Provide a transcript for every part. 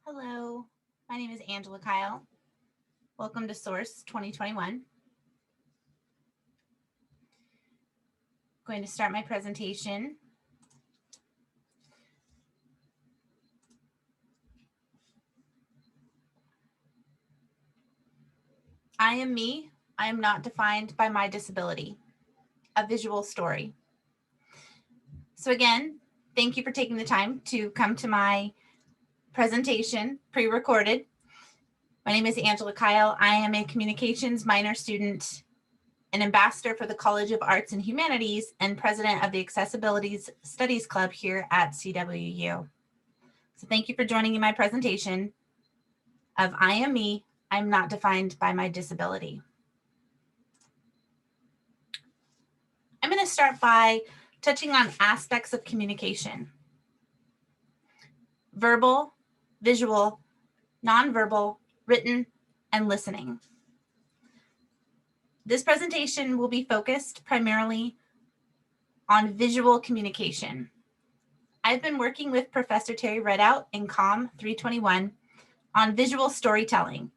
Hello, my name is Angela Kyle. Welcome to Source 2021. Going to start my presentation. I am me. I am not defined by my disability. A visual story. So again, thank you for taking the time to come to my presentation, pre-recorded. My name is Angela Kyle. I am a communications minor student, an ambassador for the College of Arts and Humanities, and president of the Accessibility Studies Club here at CWU. So thank you for joining in my presentation of I am me, I'm not defined by my disability. I'm going to start by touching on aspects of communication. Verbal, visual, nonverbal, written, and listening. This presentation will be focused primarily on visual communication. I've been working with Professor Terry Redout in COM 321 on visual storytelling.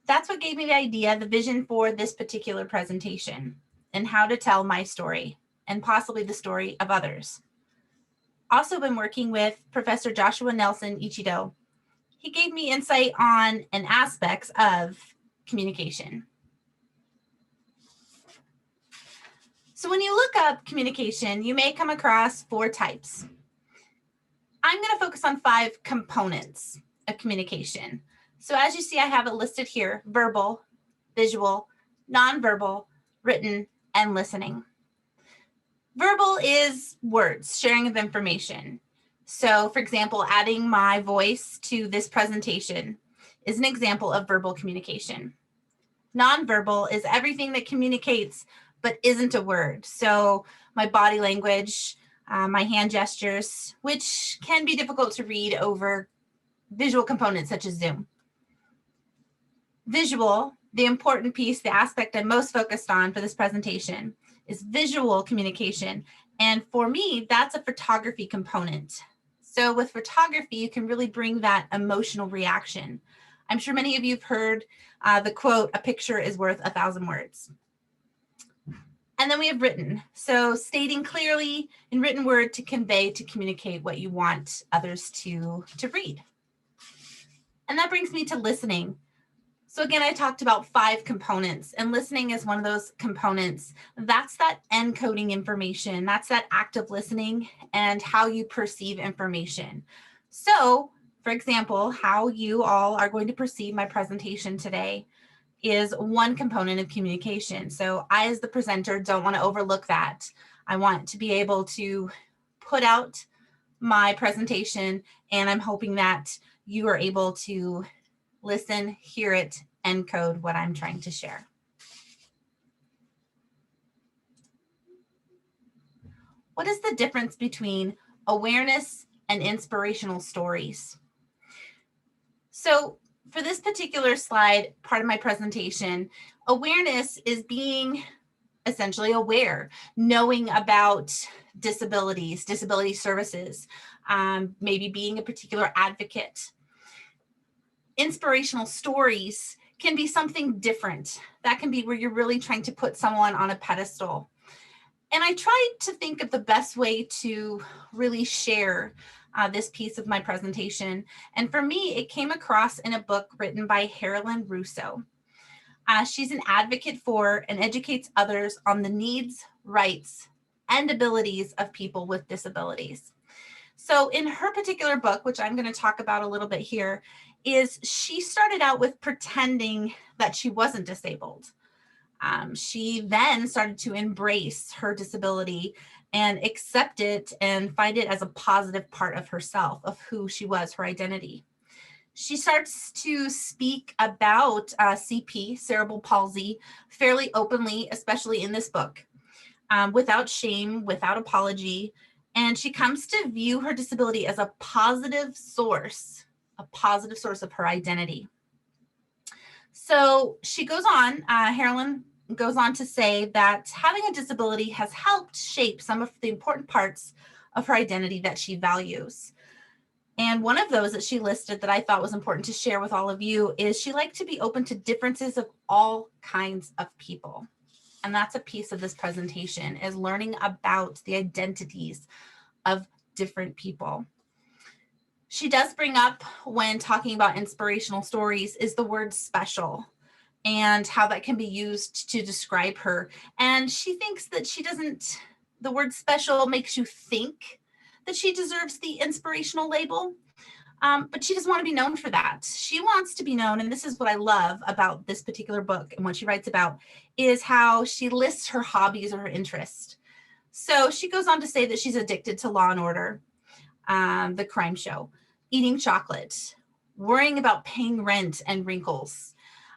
That's what gave me the idea, the vision for this particular presentation, and how to tell my story and possibly the story of others. Also been working with Professor Joshua Nelson Ichido. He gave me insight on and aspects of communication. So when you look up communication, you may come across 4 types. I'm going to focus on 5 components of communication. So as you see, I have it listed here: verbal, visual, nonverbal, written, and listening. Verbal is words, sharing of information. So for example, adding my voice to this presentation is an example of verbal communication. Nonverbal is everything that communicates but isn't a word. So my body language, my hand gestures, which can be difficult to read over visual components such as Zoom. Visual, the important piece, the aspect I'm most focused on for this presentation, is visual communication. And for me, that's a photography component. So with photography, you can really bring that emotional reaction. I'm sure many of you have heard the quote, "A picture is worth 1,000 words." And then we have written. So stating clearly in written word to convey, to communicate what you want others to read. And that brings me to listening. So again, I talked about 5 components, and listening is one of those components. That's that encoding information. That's that active listening and how you perceive information. So for example, how you all are going to perceive my presentation today is one component of communication. So I, as the presenter, don't want to overlook that. I want to be able to put out my presentation, and I'm hoping that you are able to listen, hear it, encode what I'm trying to share. What is the difference between awareness and inspirational stories? So for this particular slide, part of my presentation, awareness is being essentially aware, knowing about disabilities, disability services, maybe being a particular advocate. Inspirational stories can be something different. That can be where you're really trying to put someone on a pedestal. And I tried to think of the best way to really share this piece of my presentation. And for me, it came across in a book written by Harolyn Russo. She's an advocate for and educates others on the needs, rights, and abilities of people with disabilities. So in her particular book, which I'm going to talk about a little bit here, is she started out with pretending that she wasn't disabled. She then started to embrace her disability and accept it and find it as a positive part of herself, of who she was, her identity. She starts to speak about CP, cerebral palsy, fairly openly, especially in this book, without shame, without apology. And she comes to view her disability as a positive source of her identity. So she goes on, Harolyn goes on to say that having a disability has helped shape some of the important parts of her identity that she values. And one of those that she listed that I thought was important to share with all of you is she liked to be open to differences of all kinds of people. And that's a piece of this presentation, is learning about the identities of different people. She does bring up, when talking about inspirational stories, is the word special and how that can be used to describe her. And she thinks that the word special makes you think that she deserves the inspirational label, but she doesn't want to be known for that. She wants to be known, and this is what I love about this particular book and what she writes about, is how she lists her hobbies or her interests. So she goes on to say that she's addicted to Law and Order, the crime show, eating chocolate, worrying about paying rent and wrinkles,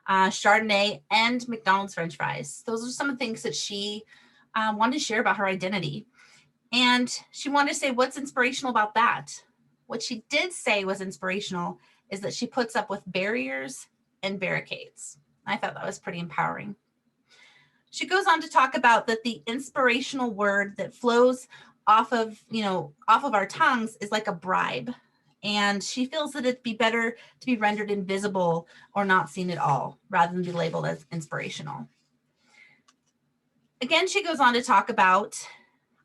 Chardonnay, and McDonald's French fries. Those are some of the things that she wanted to share about her identity. And she wanted to say, what's inspirational about that? What she did say was inspirational is that she puts up with barriers and barricades. I thought that was pretty empowering. She goes on to talk about that the inspirational word that flows off of our tongues is like a bribe. And she feels that it'd be better to be rendered invisible or not seen at all, rather than be labeled as inspirational. Again, she goes on to talk about,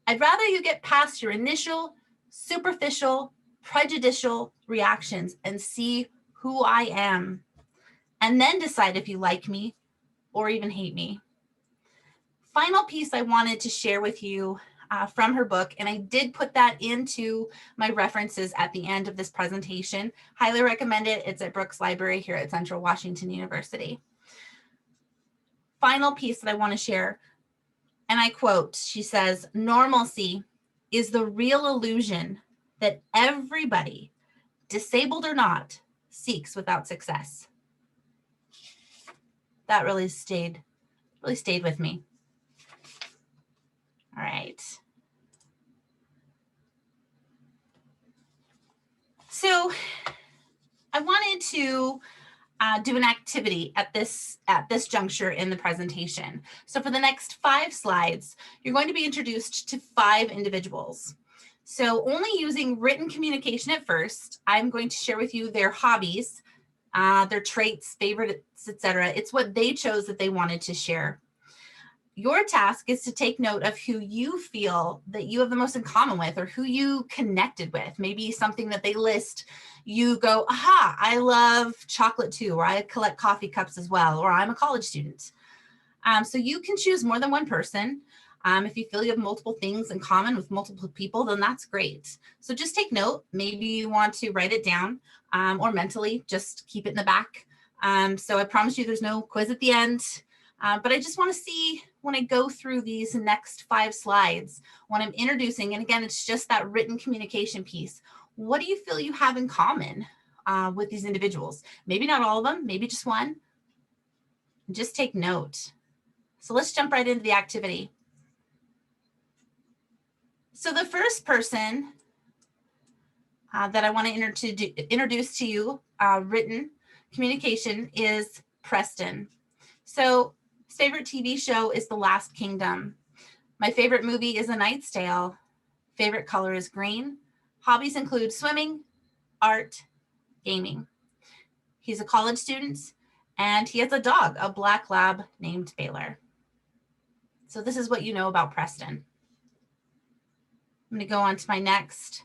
I'd rather you get past your initial, superficial, prejudicial reactions and see who I am, and then decide if you like me or even hate me. Final piece I wanted to share with you from her book, and I did put that into my references at the end of this presentation. Highly recommend it. It's at Brooks Library here at Central Washington University. Final piece that I want to share, and I quote, she says, "Normalcy is the real illusion that everybody, disabled or not, seeks without success." That really stayed with me. All right. So I wanted to do an activity at this juncture in the presentation. So for the next 5 slides, you're going to be introduced to 5 individuals. So only using written communication at first, I'm going to share with you their hobbies, their traits, favorites, etc. It's what they chose that they wanted to share. Your task is to take note of who you feel that you have the most in common with, or who you connected with. Maybe something that they list, you go, aha, I love chocolate too, or I collect coffee cups as well, or I'm a college student. So you can choose more than one person. If you feel you have multiple things in common with multiple people, then that's great. So just take note. Maybe you want to write it down, or mentally just keep it in the back. So I promise you there's no quiz at the end. But I just want to see, when I go through these next 5 slides, when I'm introducing, and again, it's just that written communication piece, what do you feel you have in common with these individuals? Maybe not all of them, maybe just one. Just take note. So let's jump right into the activity. So the first person that I want to introduce to you, written communication, is Preston. So his favorite TV show is The Last Kingdom. My favorite movie is A Knight's Tale. Favorite color is green. Hobbies include swimming, art, gaming. He's a college student, and he has a dog, a black lab named Baylor. So this is what you know about Preston. I'm going to go on to my next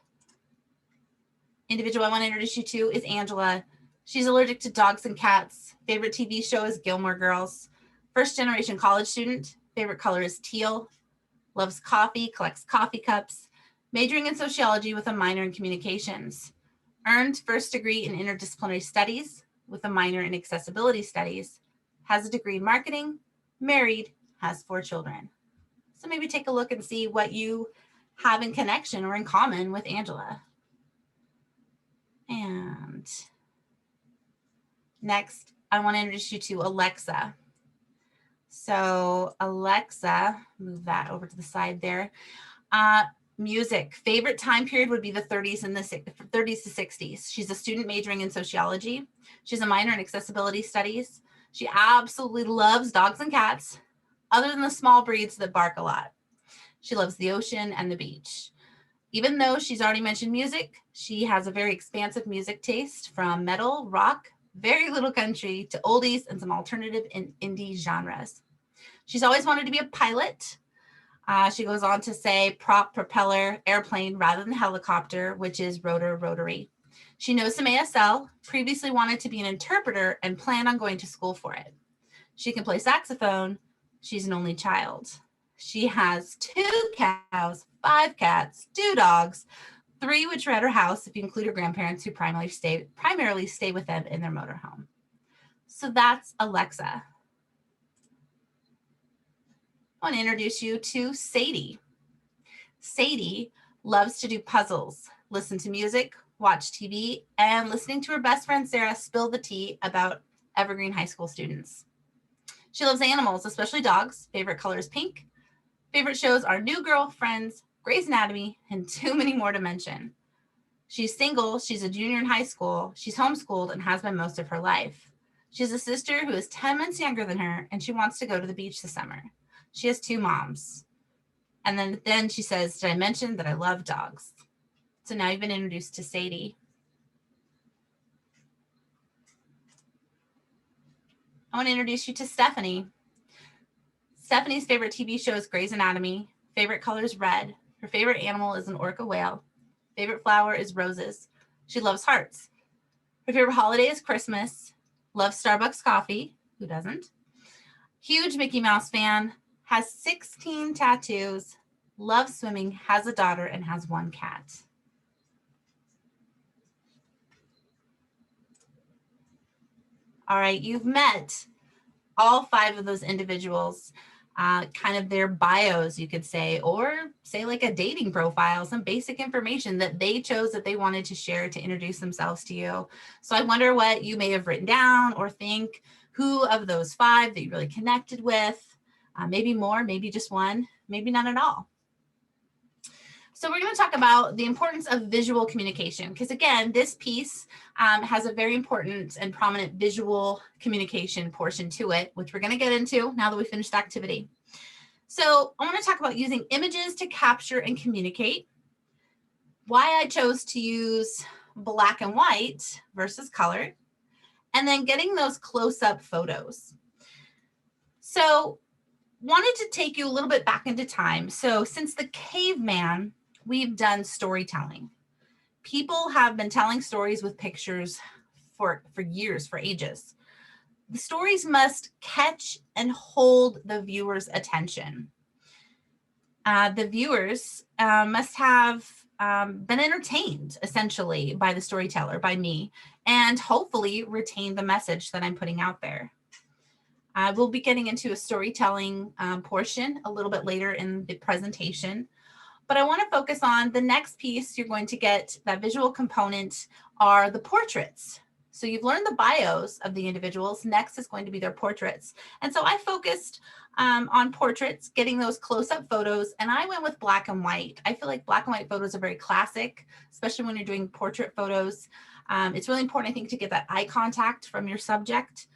individual I want to introduce you to is Angela. She's allergic to dogs and cats. Favorite TV show is Gilmore Girls. First generation college student. Favorite color is teal. Loves coffee, collects coffee cups. Majoring in sociology with a minor in communications. Earned first degree in interdisciplinary studies with a minor in accessibility studies. Has a degree in marketing. Married. Has 4 children. So maybe take a look and see what you have in connection or in common with Angela. And next, I want to introduce you to Alexa. So Alexa, move that over to the side there. Music, favorite time period would be the 30s and the 30s to 60s. She's a student majoring in sociology. She's a minor in accessibility studies. She absolutely loves dogs and cats, other than the small breeds that bark a lot. She loves the ocean and the beach. Even though she's already mentioned music, she has a very expansive music taste from metal, rock, very little country to oldies and some alternative and indie genres. She's always wanted to be a pilot. She goes on to say prop, propeller, airplane rather than helicopter, which is rotor, rotary. She knows some ASL, previously wanted to be an interpreter and planned on going to school for it. She can play saxophone. She's an only child. She has 2 cows, 5 cats, 2 dogs, 3 which are at her house if you include her grandparents who primarily stay with them in their motorhome. So that's Alexa. I want to introduce you to Sadie. Sadie loves to do puzzles, listen to music, watch TV, and listening to her best friend Sarah spill the tea about Evergreen High School students. She loves animals, especially dogs. Favorite color is pink. Favorite shows are New Girl, Friends, Grey's Anatomy, and too many more to mention. She's single. She's a junior in high school. She's homeschooled and has been most of her life. She has a sister who is 10 months younger than her, and she wants to go to the beach this summer. She has 2 moms. And then she says, did I mention that I love dogs? So now you've been introduced to Sadie. I want to introduce you to Stephanie. Stephanie's favorite TV show is Grey's Anatomy. Favorite color is red. Her favorite animal is an orca whale. Favorite flower is roses. She loves hearts. Her favorite holiday is Christmas. Loves Starbucks coffee. Who doesn't? Huge Mickey Mouse fan. Has 16 tattoos. Loves swimming. Has a daughter and has 1 cat. All right, you've met all 5 of those individuals, kind of their bios, you could say, or say like a dating profile, some basic information that they chose that they wanted to share to introduce themselves to you. So I wonder what you may have written down or think, who of those 5 that you really connected with, maybe more, maybe just 1, maybe none at all. So we're going to talk about the importance of visual communication, because again, this piece has a very important and prominent visual communication portion to it, which we're going to get into now that we finished the activity. So I want to talk about using images to capture and communicate, why I chose to use black and white versus color, and then getting those close-up photos. So wanted to take you a little bit back into time. So since the caveman, we've done storytelling. People have been telling stories with pictures for years, for ages. The stories must catch and hold the viewer's attention. The viewers must have been entertained, essentially, by the storyteller, by me, and hopefully retain the message that I'm putting out there. We'll be getting into a storytelling portion a little bit later in the presentation. But I want to focus on the next piece you're going to get, that visual component, are the portraits. So you've learned the bios of the individuals. Next is going to be their portraits. And so I focused on portraits, getting those close-up photos, and I went with black and white. I feel like black and white photos are very classic, especially when you're doing portrait photos. It's really important, I think, to get that eye contact from your subject.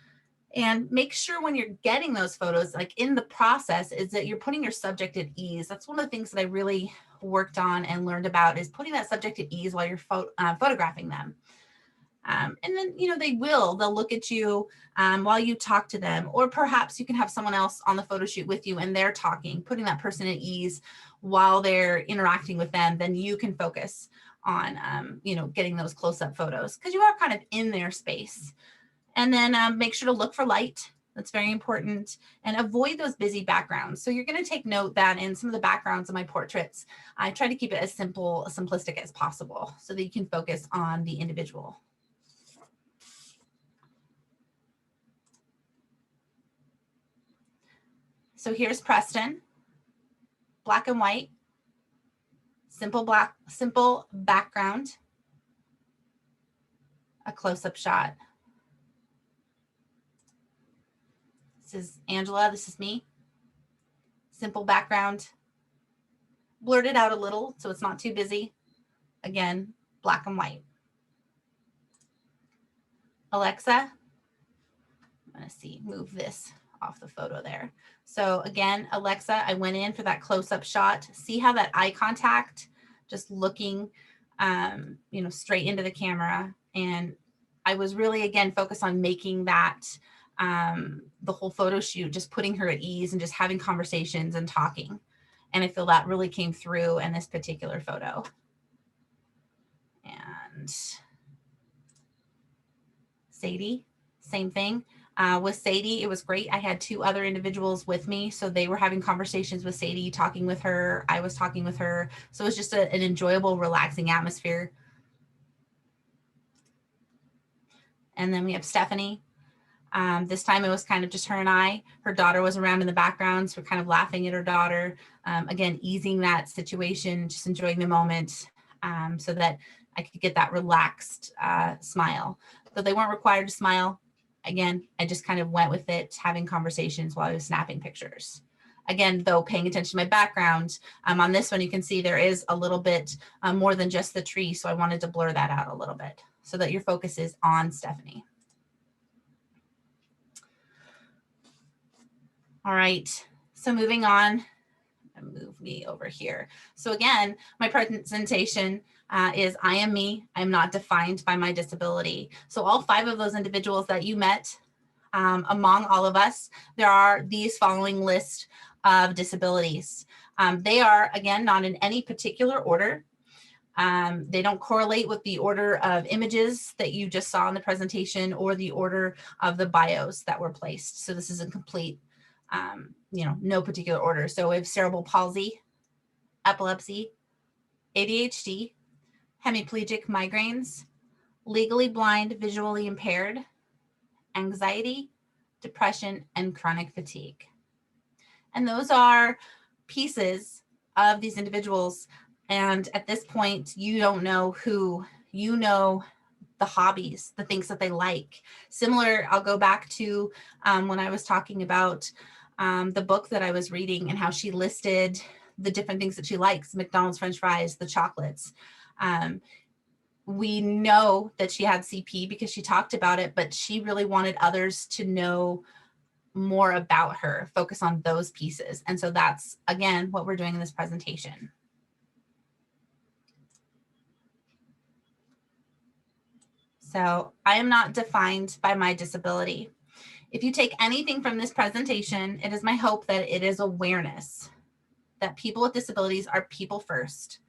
And make sure when you're getting those photos, like in the process, is that you're putting your subject at ease. That's one of the things that I really worked on and learned about, is putting that subject at ease while you're photographing them. And then, they'll look at you while you talk to them, or perhaps you can have someone else on the photo shoot with you and they're talking, putting that person at ease while they're interacting with them. Then you can focus on, getting those close-up photos, because you are kind of in their space. And then make sure to look for light. That's very important. And avoid those busy backgrounds. So you're going to take note that in some of the backgrounds of my portraits, I try to keep it as simplistic as possible so that you can focus on the individual. So here's Preston, black and white, simple background, a close-up shot. This is Angela, this is me. Simple background, blurred it out a little so it's not too busy. Again, black and white. Alexa, I'm gonna move this off the photo there. So again, Alexa, I went in for that close-up shot. See how that eye contact just looking, straight into the camera. And I was really, again, focused on making that the whole photo shoot, just putting her at ease and just having conversations and talking. And I feel that really came through in this particular photo. And Sadie, same thing. With Sadie, it was great. I had 2 other individuals with me. So they were having conversations with Sadie, talking with her. I was talking with her. So it was just an enjoyable, relaxing atmosphere. And then we have Stephanie. This time it was kind of just her and I. Her daughter was around in the background, so we're kind of laughing at her daughter. Again, easing that situation, just enjoying the moment, so that I could get that relaxed smile. Though they weren't required to smile, again, I just kind of went with it, having conversations while I was snapping pictures. Again, though, paying attention to my background. On this one, you can see there is a little bit more than just the tree, so I wanted to blur that out a little bit so that your focus is on Stephanie. All right, so moving on, move me over here. So again, my presentation is I am me. I'm not defined by my disability. So all 5 of those individuals that you met, among all of us, there are these following list of disabilities. They are, again, not in any particular order. They don't correlate with the order of images that you just saw in the presentation or the order of the bios that were placed. So this is a complete, no particular order. So we have cerebral palsy, epilepsy, ADHD, hemiplegic migraines, legally blind, visually impaired, anxiety, depression, and chronic fatigue. And those are pieces of these individuals. And at this point, you don't know who, you know the hobbies, the things that they like. Similar, I'll go back to when I was talking about the book that I was reading and how she listed the different things that she likes, McDonald's French fries, the chocolates. We know that she had CP because she talked about it, but she really wanted others to know more about her, focus on those pieces. And so that's, again, what we're doing in this presentation. So I am not defined by my disability. If you take anything from this presentation, it is my hope that it is awareness, that people with disabilities are people first,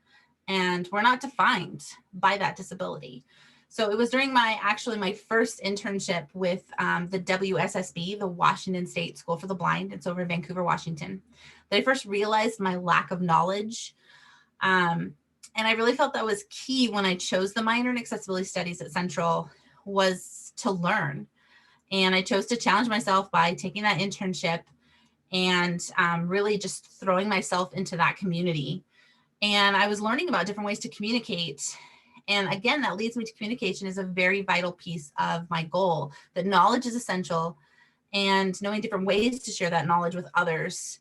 and we're not defined by that disability. So it was during my first internship with the WSSB, the Washington State School for the Blind. It's over in Vancouver, Washington, that I first realized my lack of knowledge. And I really felt that was key when I chose the minor in accessibility studies at Central, was to learn. And I chose to challenge myself by taking that internship and really just throwing myself into that community. And I was learning about different ways to communicate. And again, that leads me to communication is a very vital piece of my goal, that knowledge is essential, and knowing different ways to share that knowledge with others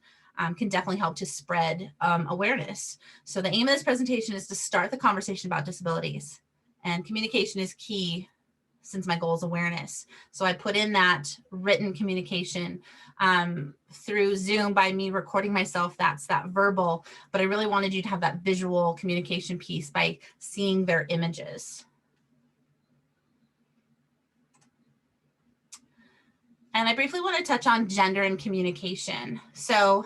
can definitely help to spread awareness. So the aim of this presentation is to start the conversation about disabilities, and communication is key since my goal is awareness. So I put in that written communication through Zoom by me recording myself. That's that verbal, but I really wanted you to have that visual communication piece by seeing their images. And I briefly want to touch on gender and communication. So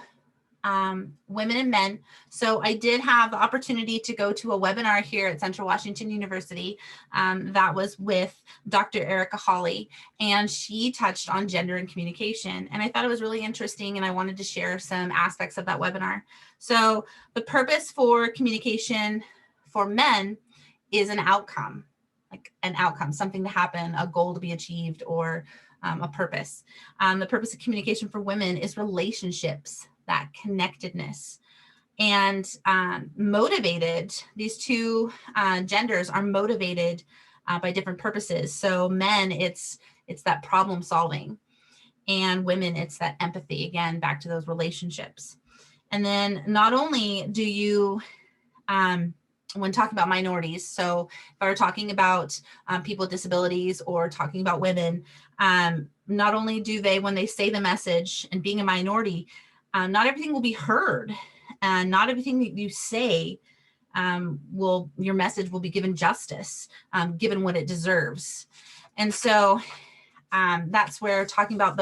women and men. So I did have the opportunity to go to a webinar here at Central Washington University that was with Dr. Erica Hawley, and she touched on gender and communication. And I thought it was really interesting, and I wanted to share some aspects of that webinar. So the purpose for communication for men is an outcome, like an outcome, something to happen, a goal to be achieved, or a purpose. The purpose of communication for women is relationships, that connectedness, and motivated. These two genders are motivated by different purposes. So men, it's that problem solving, and women, it's that empathy. Again, back to those relationships. And then not only do you, when talking about minorities, so if I were talking about people with disabilities or talking about women, not only do they, when they say the message, and being a minority, not everything will be heard, and not everything that you say your message will be given justice, given what it deserves. And so that's where talking about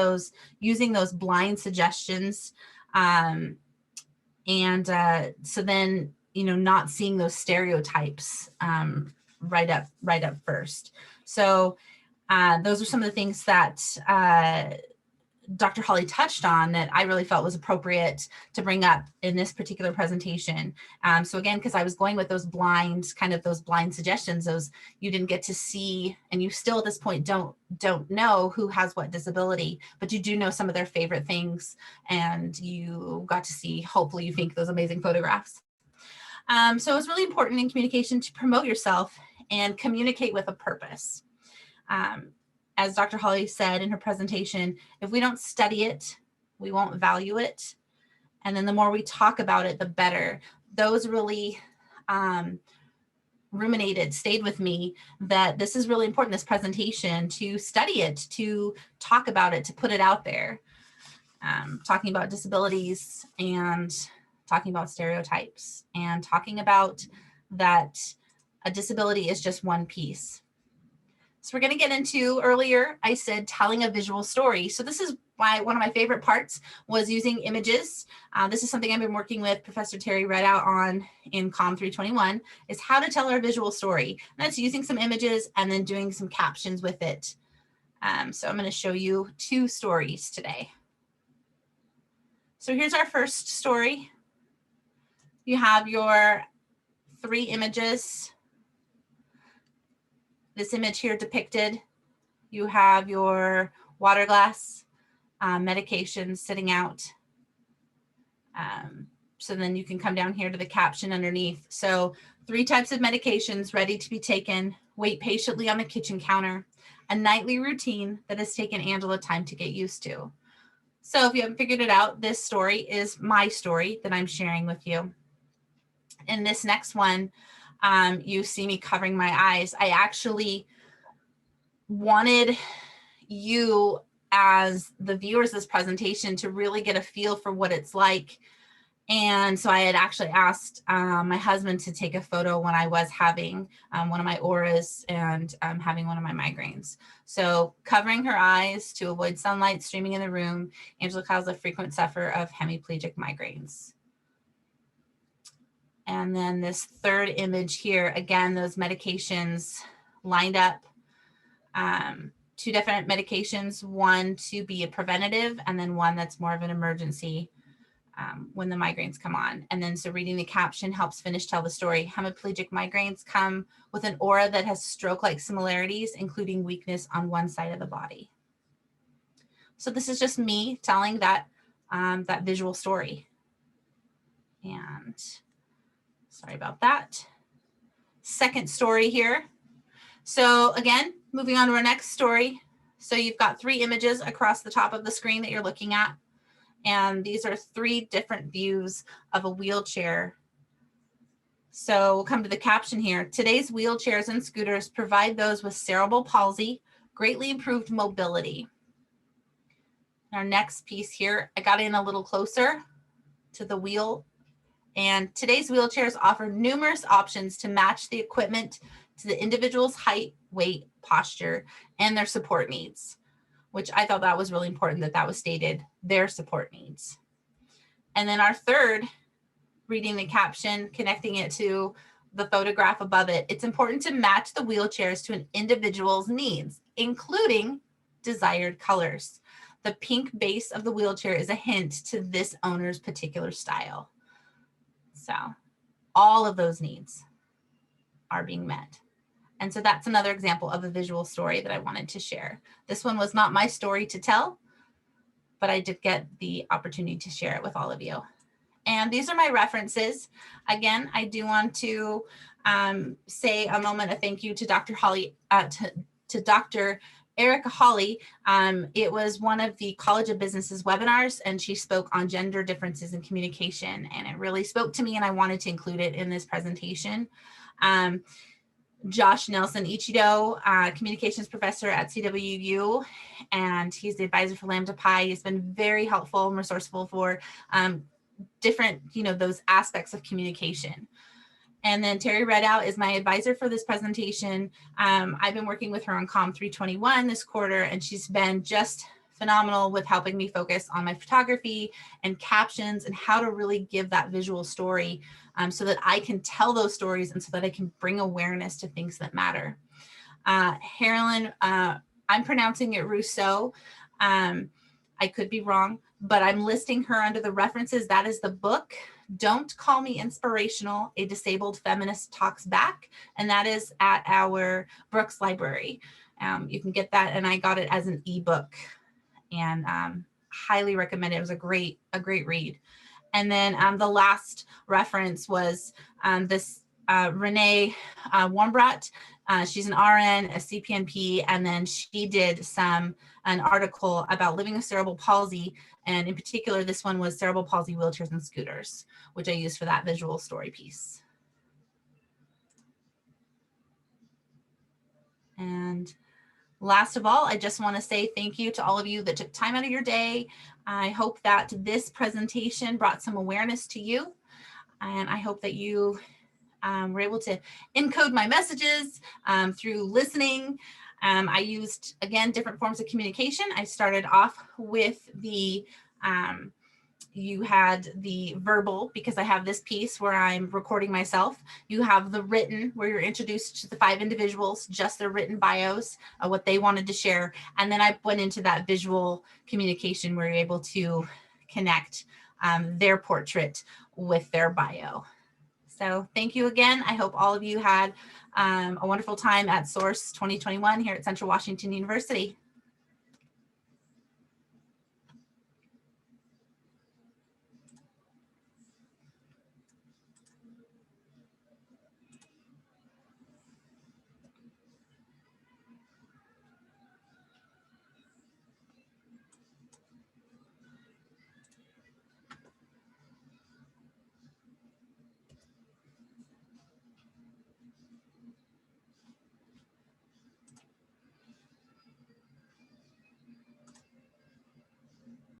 using those blind suggestions, so then, not seeing those stereotypes right up first. So those are some of the things that Dr. Holly touched on that I really felt was appropriate to bring up in this particular presentation. So again, because I was going with those blind suggestions, those you didn't get to see, and you still at this point don't know who has what disability, but you do know some of their favorite things, and you got to see, hopefully you think, those amazing photographs. So it's really important in communication to promote yourself and communicate with a purpose. As Dr. Holly said in her presentation, if we don't study it, we won't value it. And then the more we talk about it, the better. Those really stayed with me, that this is really important, this presentation, to study it, to talk about it, to put it out there. Talking about disabilities and talking about stereotypes and talking about that a disability is just one piece. So we're going to get into, earlier I said telling a visual story. So this is why one of my favorite parts was using images. This is something I've been working with Professor Terry Redout on in COM 321, is how to tell our visual story. And that's using some images and then doing some captions with it. So I'm going to show you 2 stories today. So here's our first story. You have your 3 images. This image here depicted, you have your water glass, medications sitting out. So then you can come down here to the caption underneath. So 3 types of medications ready to be taken, wait patiently on the kitchen counter, a nightly routine that has taken Angela time to get used to. So if you haven't figured it out, this story is my story that I'm sharing with you. In this next one, you see me covering my eyes. I actually wanted you, as the viewers of this presentation, to really get a feel for what it's like. And so I had actually asked my husband to take a photo when I was having one of my auras and having one of my migraines. So covering her eyes to avoid sunlight streaming in the room, Angela Kyle's a frequent sufferer of hemiplegic migraines. And then this third image here, again, those medications lined up, 2 different medications, one to be a preventative and then one that's more of an emergency when the migraines come on. And then so reading the caption helps finish tell the story. Hemiplegic migraines come with an aura that has stroke-like similarities, including weakness on one side of the body. So this is just me telling that, that visual story. And sorry about that. Second story here. So again, moving on to our next story. So you've got 3 images across the top of the screen that you're looking at. And these are 3 different views of a wheelchair. So we'll come to the caption here. Today's wheelchairs and scooters provide those with cerebral palsy greatly improved mobility. Our next piece here, I got in a little closer to the wheel. And today's wheelchairs offer numerous options to match the equipment to the individual's height, weight, posture, and their support needs, which I thought that was really important that was stated, their support needs. And then our third, reading the caption, connecting it to the photograph above it, it's important to match the wheelchairs to an individual's needs, including desired colors. The pink base of the wheelchair is a hint to this owner's particular style. So all of those needs are being met. And so that's another example of a visual story that I wanted to share. This one was not my story to tell, but I did get the opportunity to share it with all of you. And these are my references. Again, I do want to say a moment of thank you to Dr. Holly, to Dr. Erica Holly. It was one of the College of Business's webinars, and she spoke on gender differences in communication, and it really spoke to me, and I wanted to include it in this presentation. Josh Nelson Ichido, communications professor at CWU, and he's the advisor for Lambda Pi. He's been very helpful and resourceful for different, those aspects of communication. And then Terry Redout is my advisor for this presentation. I've been working with her on COM 321 this quarter, and she's been just phenomenal with helping me focus on my photography and captions and how to really give that visual story so that I can tell those stories and so that I can bring awareness to things that matter. Harolyn, I'm pronouncing it Rousseau. I could be wrong, but I'm listing her under the references. That is the book, Don't Call Me Inspirational, A Disabled Feminist Talks Back. And that is at our Brooks Library. You can get that, and I got it as an ebook, and highly recommend it. It was a great read. And then the last reference was this Renee Warmbrat. She's an RN, a CPNP, and then she did an article about living with cerebral palsy. And in particular, this one was cerebral palsy wheelchairs and scooters, which I used for that visual story piece. And last of all, I just want to say thank you to all of you that took time out of your day. I hope that this presentation brought some awareness to you. And I hope that you were able to encode my messages through listening. I used, again, different forms of communication. I started off with the you had the verbal, because I have this piece where I'm recording myself. You have the written, where you're introduced to the 5 individuals, just their written bios, what they wanted to share. And then I went into that visual communication where you're able to connect their portrait with their bio. So thank you again. I hope all of you had a wonderful time at Source 2021 here at Central Washington University.